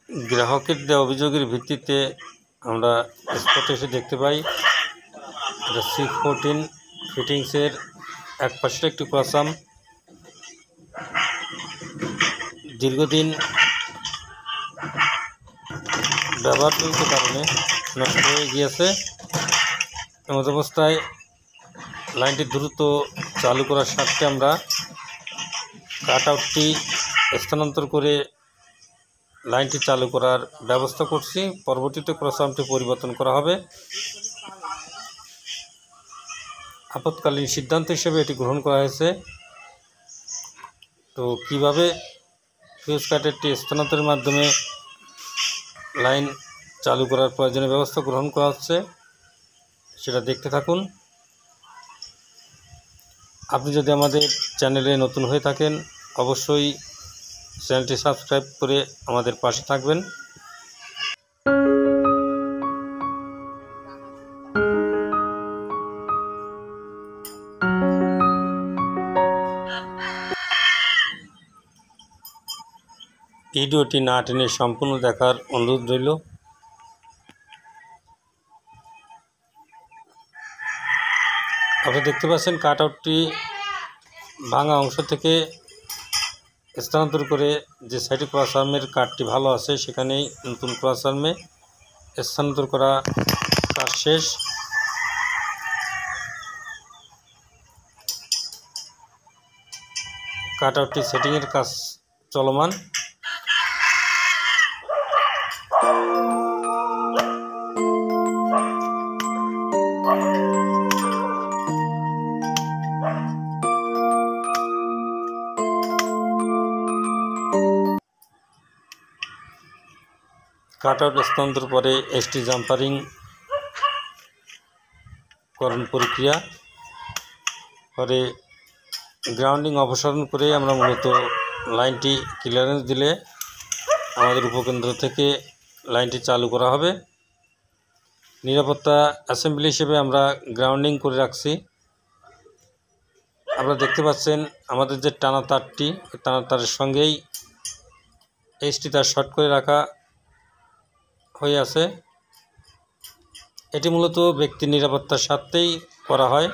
গ্রাহকের দেওয়া অভিযোগের ভিত্তিতে আমরা স্পটে এসে দেখতে পাই এটা C14 ফিটিংসের এক পাশের একটি ক্রসাম দীর্ঘদিন ব্যবহারজনিত কারণে নষ্ট হয়ে গিয়েছে। এমত অবস্থায় লাইনটি দ্রুত চালু করার স্বার্থে আমরা কাট আউটটি স্থানান্তর করে লাইনটি চালু করার ব্যবস্থা করছি। পরবর্তীতে ক্রসামটি পরিবর্তন করা হবে। আপৎকালীন সিদ্ধান্ত হিসেবে এটি গ্রহণ করা হয়েছে। তো কিভাবে ফিউজ কাটারটি স্থানান্তরের মাধ্যমে লাইন চালু করার প্রয়োজনীয় ব্যবস্থা গ্রহণ করা হচ্ছে সেটা দেখতে থাকুন। আপনি যদি আমাদের চ্যানেলে নতুন হয়ে থাকেন অবশ্যই চ্যানেলটি সাবস্ক্রাইব করে আমাদের পাশে থাকবেন। ভিডিওটি না টেনে সম্পূর্ণ দেখার অনুরোধ রইল। আপনি দেখতে পাচ্ছেন কাট আউটটি ভাঙা অংশ থেকে স্থানান্তর করে যে সাইডে ক্রস আর্মের কাটটি ভালো আছে সেখানেই নতুন ক্রস আর্মে স্থানান্তর করা কাজ শেষ। কাট আউটটি সেটিংয়ের কাজ চলমান। কাট আউট স্থানান্তর পরে এসটি জাম্পারিং করণ প্রক্রিয়া পরে গ্রাউন্ডিং অপসারণ করে আমরা মূলত লাইনটি ক্লিয়ারেন্স দিলে আমাদের উপকেন্দ্র থেকে লাইনটি চালু করা হবে। নিরাপত্তা অ্যাসেম্বলি হিসেবে আমরা গ্রাউন্ডিং করে রাখছি। আপনারা দেখতে পাচ্ছেন আমাদের যে টানা তারটি টানা তারের সঙ্গেই এসটি তার শর্ট করে রাখা হয়ে আছে। এটি মূলত ব্যক্তির নিরাপত্তার স্বার্থেই করা হয়।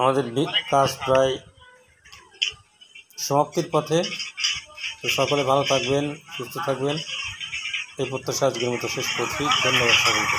আমাদের কাজ প্রায় সমাপ্তির পথে। তো সকলে ভালো থাকবেন, সুস্থ থাকবেন এই প্রত্যাশা আজকের মতো শেষ করছি। ধন্যবাদ সকলকে।